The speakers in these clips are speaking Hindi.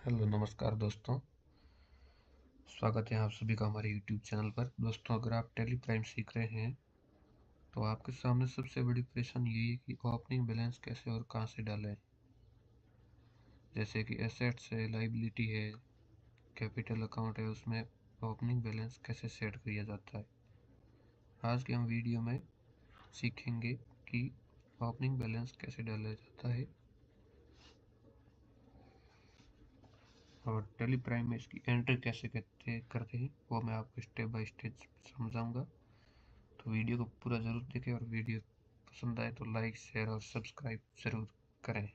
हेलो नमस्कार दोस्तों। स्वागत है आप सभी का हमारे YouTube चैनल पर। दोस्तों, अगर आप टैली प्राइम सीख रहे हैं तो आपके सामने सबसे बड़ी परेशानी यही है कि ओपनिंग बैलेंस कैसे और कहां से डालें। जैसे कि एसेट्स है, लाइबिलिटी है, कैपिटल अकाउंट है, उसमें ओपनिंग बैलेंस कैसे सेट किया जाता है। आज के हम वीडियो में सीखेंगे कि ओपनिंग बैलेंस कैसे डाला जाता है और टैली प्राइम में इसकी एंट्री कैसे करते हैं वो मैं आपको स्टेप बाय स्टेप समझाऊंगा। तो वीडियो को पूरा ज़रूर देखें और वीडियो पसंद आए तो लाइक शेयर और सब्सक्राइब ज़रूर करें।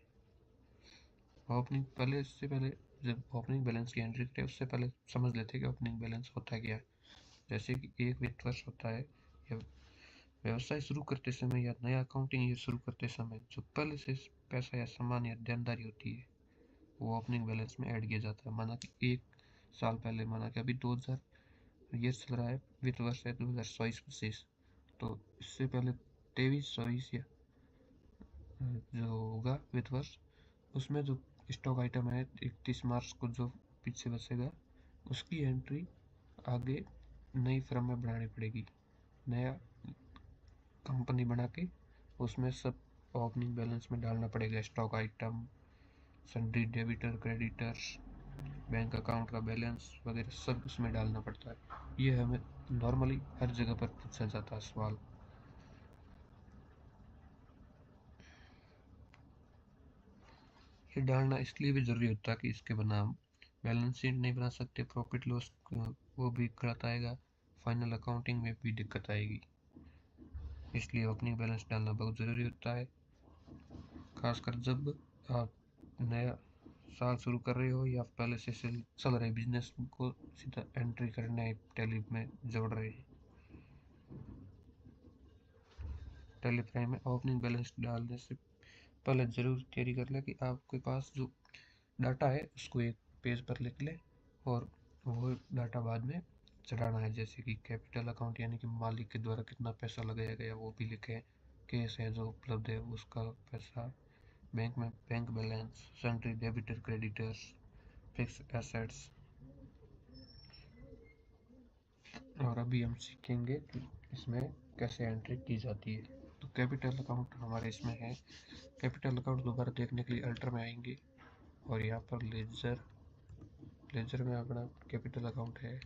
इससे पहले जब ओपनिंग बैलेंस की एंट्री करें उससे पहले समझ लेते हैं कि ओपनिंग बैलेंस होता क्या है। जैसे कि एक वित्त वर्ष होता है या व्यवसाय शुरू करते समय या नया अकाउंटिंग ईयर शुरू करते समय जो पहले से पैसा या सामान या देनदारी होती है वो ओपनिंग बैलेंस में ऐड किया जाता है। माना कि एक साल पहले, माना कि अभी 2000 ईयर चल रहा है, वित्त वर्ष है 2024-25, तो इससे पहले 23-24 या जो होगा वित्त वर्ष, उसमें जो स्टॉक आइटम है 31 मार्च को जो पीछे बचेगा उसकी एंट्री आगे नई फर्म में बनानी पड़ेगी। नया कंपनी बना के उसमें सब ओपनिंग बैलेंस में डालना पड़ेगा। Stock item, sundry debtor creditors, bank account का बैलेंस वगैरह सब उसमें डालना पड़ता है। ये हमें नॉर्मली हर जगह पर पूछा जाता है सवाल। ये डालना इसलिए भी ज़रूरी होता है कि इसके बिना हम बैलेंस शीट नहीं बना सकते, प्रॉफिट लॉस वो भी गलत आएगा, फाइनल अकाउंटिंग में भी दिक्कत आएगी। इसलिए ओपनिंग बैलेंस डालना बहुत ज़रूरी होता है, खासकर जब आप नया साल शुरू कर रहे हो या पहले से चल रहे बिजनेस को सीधा एंट्री करने टैली में जोड़ रहे हैं। टैली प्राइम में ओपनिंग बैलेंस डालने से पहले ज़रूर तैयारी कर लें कि आपके पास जो डाटा है उसको एक पेज पर लिख लें और वो डाटा बाद में चढ़ाना है। जैसे कि कैपिटल अकाउंट यानी कि मालिक के द्वारा कितना पैसा लगाया गया वो भी लिखें, कैश है जो उपलब्ध है उसका पैसा, बैंक में bank balance, sundry debtor creditors, fix assets. और अभी हम सीखेंगे कि इसमें कैसे एंट्री की जाती है। तो कैपिटल अकाउंट हमारे इसमें है। कैपिटल अकाउंट दोबारा देखने के लिए अल्टर में आएंगे और यहाँ पर लेजर लेजर में अपना कैपिटल अकाउंट है।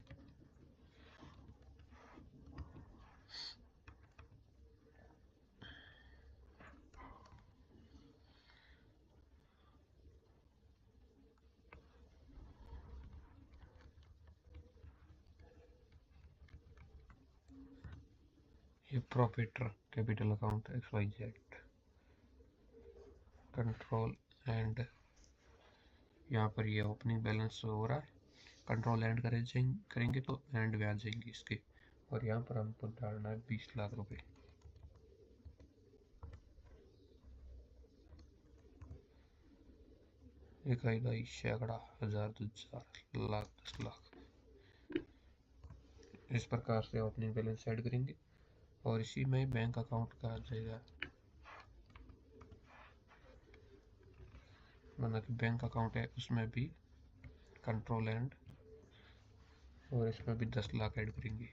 ये profit capital account XYZ control and, यहाँ पर ये ओपनिंग बैलेंस हो रहा है। कंट्रोल एंड करेंगे तो एंड में आ जाएंगे इसके। और यहाँ पर हमको डालना है 20 लाख रुपए। इकाई दाई सैकड़ा हजार 2000 लाख 10 लाख, इस प्रकार से ओपनिंग बैलेंस ऐड करेंगे और इसी में बैंक अकाउंट का आ जाएगा। माना कि बैंक अकाउंट है उसमें भी कंट्रोल एंड और इसमें भी 10 लाख ऐड करेंगे।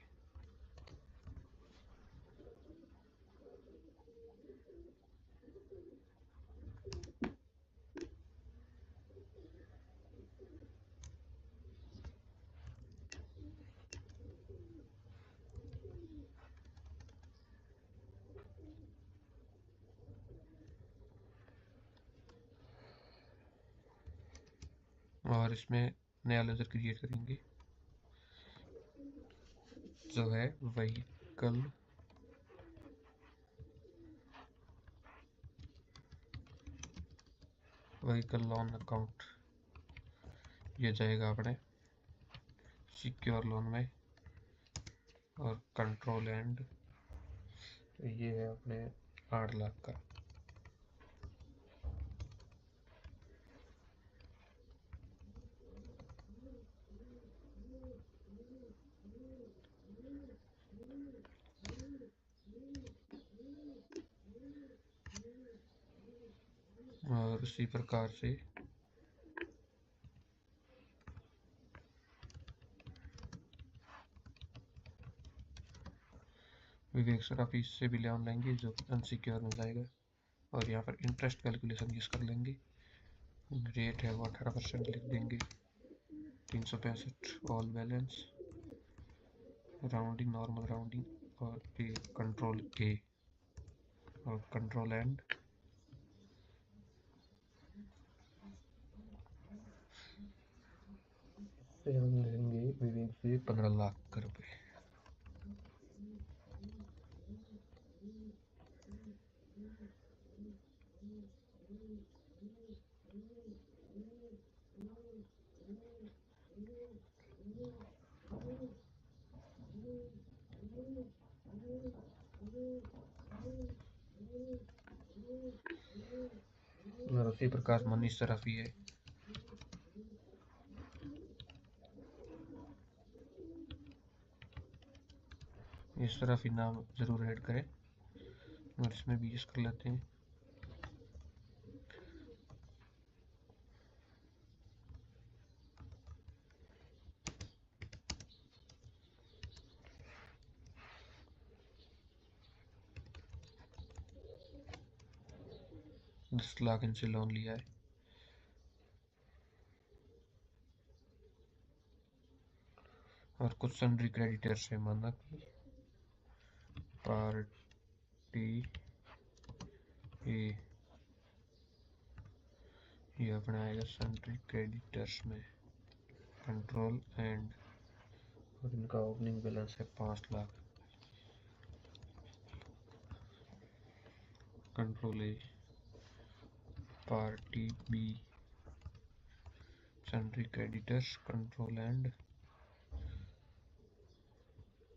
और इसमें नया लेजर क्रिएट करेंगे जो है व्हीकल लोन अकाउंट। ये जाएगा अपने सिक्योर लोन में। और कंट्रोल एंड ये है अपने 8 लाख का। और उसी प्रकार से विवेक सराफी से भी लोन लेंगे जो अनसिक्योर में जाएगा, और यहाँ पर इंटरेस्ट कैलकुलेशन यूज़ कर लेंगे। रेट है वो 18% लिख देंगे। 365 all balance, rounding, normal rounding, और ए कंट्रोल ए और कंट्रोल एंड। हम लेंगे विवेक से 15 लाख रुपए। और उसी प्रकार मनीष सराफी है, इस सराफी नाम जरूर ऐड करें और इसमें भी यूज कर लेते हैं। दस लाख इनसे लोन लिया है। और कुछ सन्ड्री क्रेडिटर्स है, माना कि पार्टी ये अपना आएगा सन्ड्री क्रेडिटर्स में, कंट्रोल एंड, और इनका ओपनिंग बैलेंस है 5 lakh. Control A, party B, sundry creditors, control end,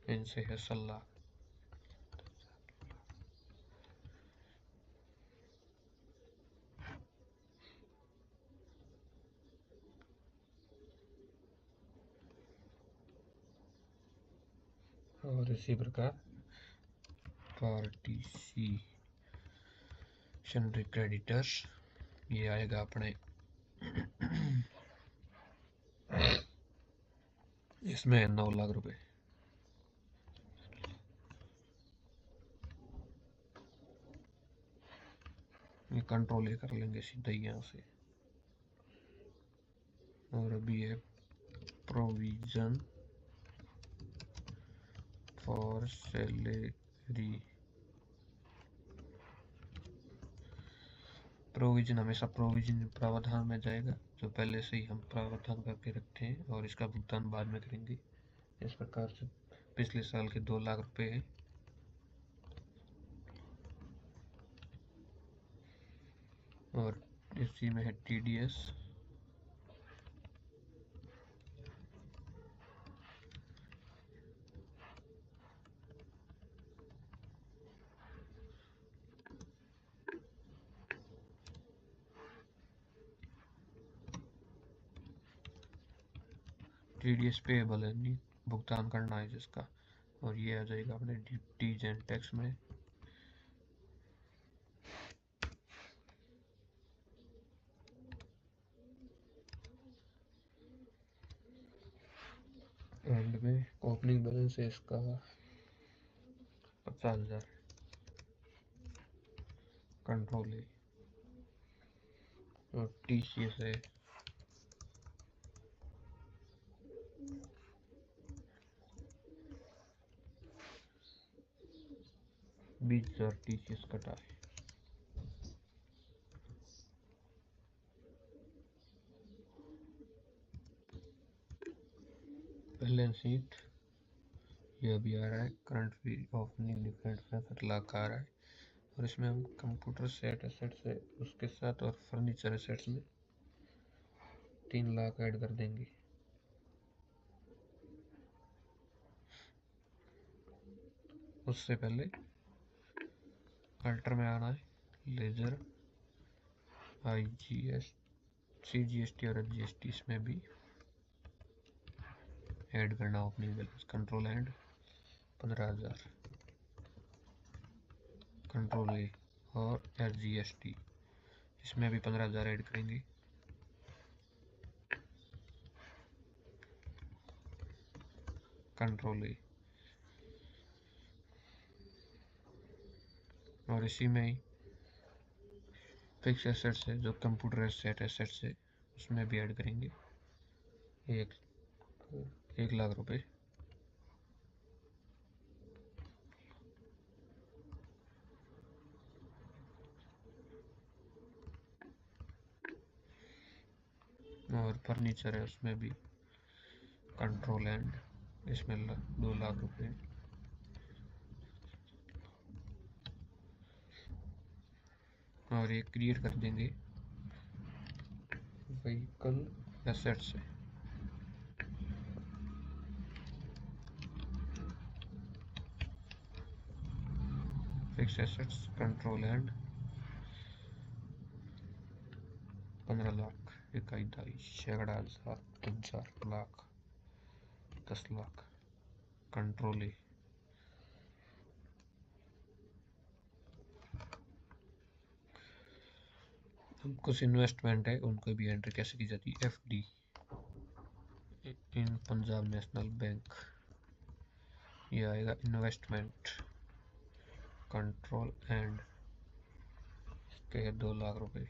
इनसे है 16 लाख। और इसी प्रकार पार्टी सी, सन्ड्री क्रेडिटर्स, ये आएगा अपने इसमें 9 लाख रुपए। ये कंट्रोल ये कर लेंगे सीधा यहाँ से। और अभी है प्रोविजन फॉर सैलरी। प्रोविजन हमेशा प्रोविजन प्रावधान में जाएगा, जो पहले से ही हम प्रावधान करके रखते हैं, और इसका भुगतान बाद में करेंगे। इस प्रकार से पिछले साल के 2 लाख रुपए है। और इसी में है TDS, TDS पेएबल है, नहीं भुगतान करना है जिसका, और ये आ जाएगा अपने ड्यूटीज एंड टैक्स में। एंड में ओपनिंग बैलेंस है इसका 50,000। कंट्रोल है, और TCS है 20,000 TCS कटा है। बैलेंस शीट ये अभी आ रहा है, करंट ओपनिंग डिफरेंट 65 लाख आ रहा है, और इसमें हम कंप्यूटर सेट एसेट्स है उसके साथ और फर्नीचर एसेट्स में 3 लाख ऐड कर देंगे। उससे पहले अल्टर में आना है, लेजर, IGS, CGST और GST, इसमें भी ऐड करना opening balance. Control and 15,000, control ए, और SGST, इसमें भी 15,000 ऐड करेंगे। कंट्रोल ए, और इसी में ही फिक्स एसेट्स है जो कंप्यूटर सेट एसेट्स है उसमें भी ऐड करेंगे 1 लाख रुपए। और फर्नीचर है उसमें भी कंट्रोल एंड, इसमें 2 लाख रुपए। और ये क्रिएट कर देंगे व्हीकल एसेट्स है, fix assets control and 15 lakh, इकाई दाई सैकड़ा हजार 1000 लाख 10 लाख कंट्रोल है। कुछ इन्वेस्टमेंट है उनको भी एंट्री कैसे की जाती है, FD इन पंजाब नेशनल बैंक, ये आएगा इन्वेस्टमेंट कंट्रोल एंड, इसके 2 लाख रुपए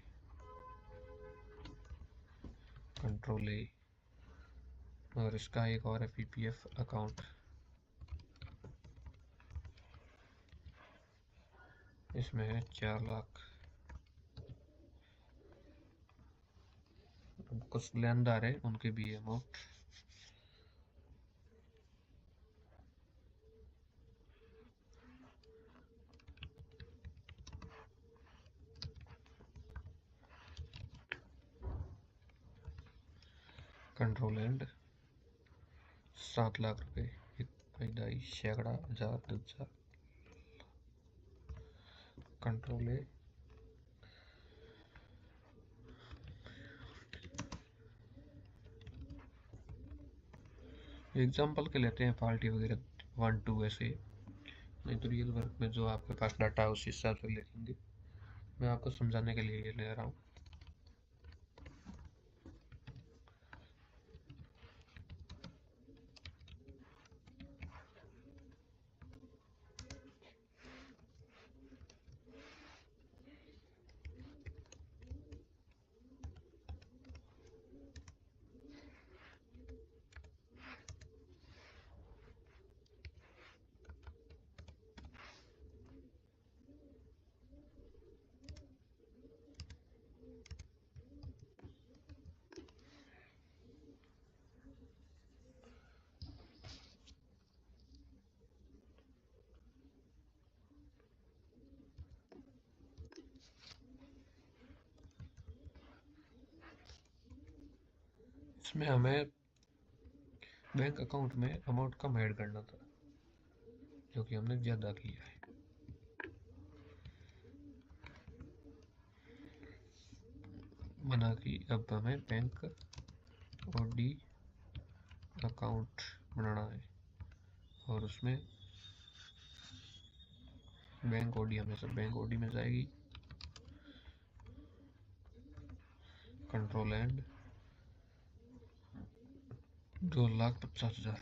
कंट्रोल ए। और इसका एक और है PPF अकाउंट, इसमें है 4 लाख। कुछ लेनदार है उनके भी अमाउंट, कंट्रोल एंड 7 लाख रुपए, इकाई दाई सैकड़ा हजार 1000 कंट्रोल है। एग्जाम्पल के लेते हैं पार्टी वगैरह 1 2 ऐसे, नहीं तो रियल वर्क में जो आपके पास डाटा है उस हिसाब से लिखेंगे। मैं आपको समझाने के लिए ये ले रहा हूँ। इसमें हमें बैंक अकाउंट में अमाउंट कम ऐड करना था जो कि हमने ज़्यादा किया है। बना कि अब हमें बैंक OD अकाउंट बनाना है और उसमें बैंक OD हमेशा बैंक OD में जाएगी, control and 2,50,000।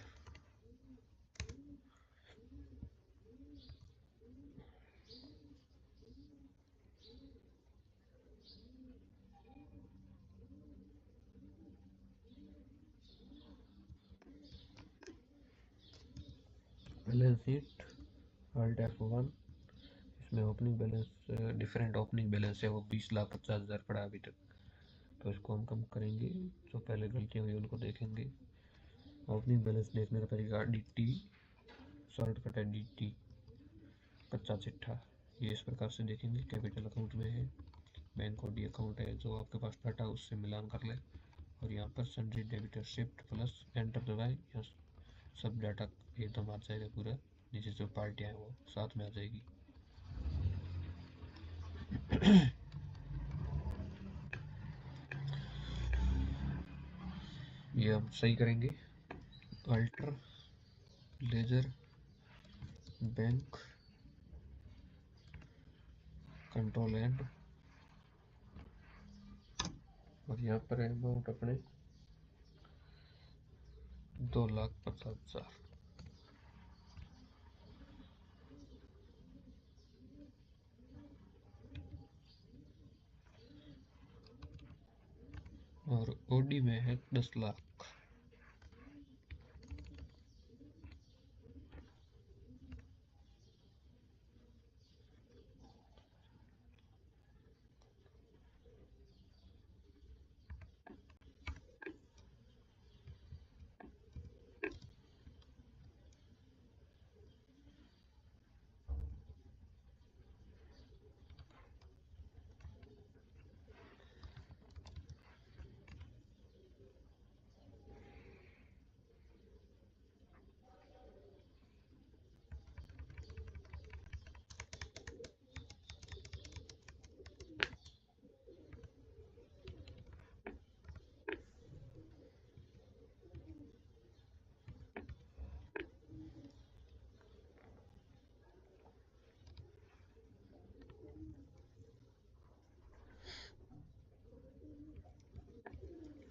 Balance sheet Alt F1, इसमें opening balance different opening balance है वो 20,50,000 पड़ा अभी तक, तो इसको हम कम करेंगे। जो पहले गलतियाँ हुई उनको देखेंगे। ओपनिंग बैलेंस देखने का तरीका DT शॉर्टकट है, DT कच्चा चिट्ठा, ये इस प्रकार से देखेंगे। कैपिटल अकाउंट में है, बैंक OD अकाउंट है, जो आपके पास डाटा उससे मिलान कर ले और यहाँ पर sundry debtor shift plus enter दबाएं, यहाँ सब डाटा एकदम आ जाएगा पूरा, नीचे जो पार्टियाँ हैं वो साथ में आ जाएगी। ये हम सही करेंगे। Alter ledger bank control end, और यहाँ पर अमाउंट अपने 2,50,000। और ओडी में है 10 लाख।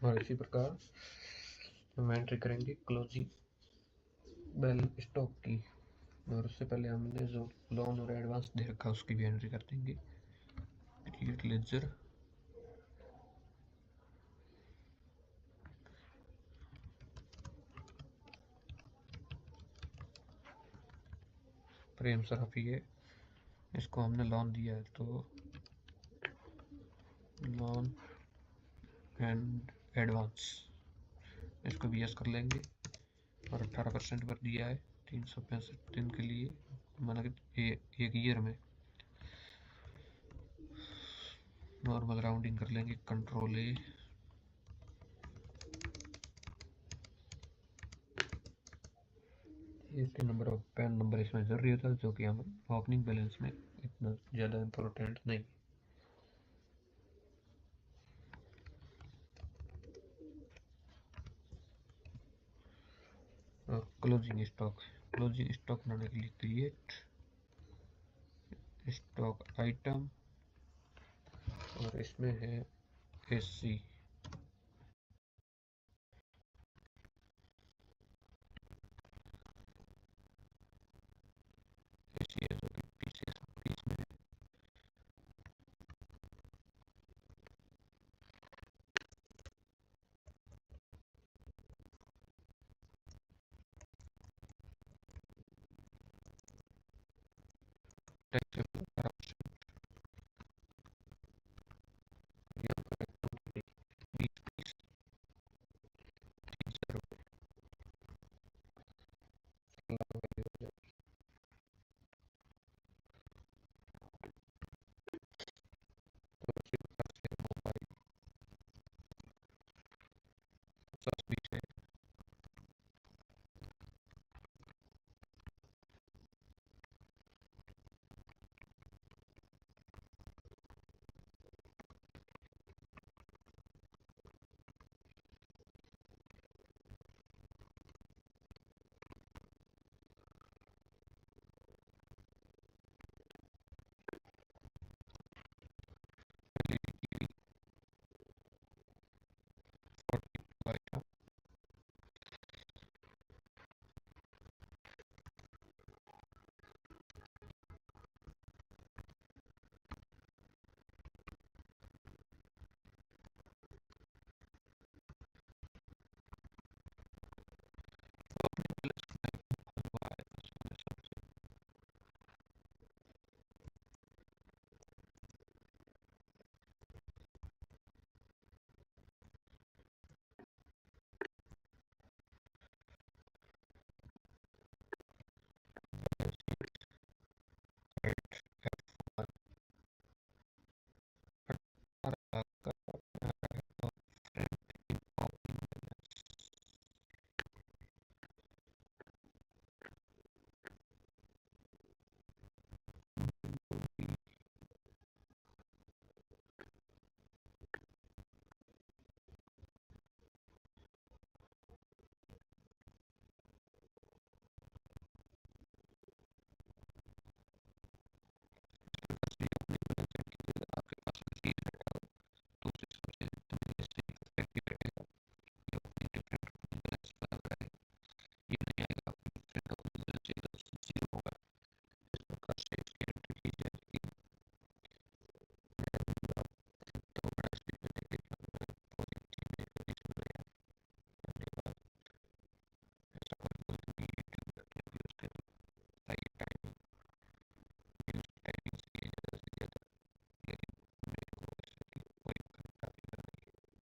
और इसी प्रकार हम एंट्री करेंगे क्लोजिंग बैलेंस स्टॉक की, और उससे पहले हमने जो लोन और एडवांस दे रखा उसकी भी एंट्री कर देंगे। क्रिएट लेजर, प्रेम सराफी है, इसको हमने लोन दिया है तो लोन एंड एडवांस इसको भी यस कर लेंगे। और 18% पर दिया है 365 दिन के लिए, माना कि एक ईयर में। नॉर्मल राउंडिंग कर लेंगे, कंट्रोल ए। इसके नंबर ऑफ पैन नंबर इसमें जरूरी होता है, जो कि हम ओपनिंग बैलेंस में इतना ज़्यादा इम्पोर्टेंट नहीं। क्लोजिंग स्टॉक बनाने के लिए क्रिएट स्टॉक आइटम, और इसमें है एससी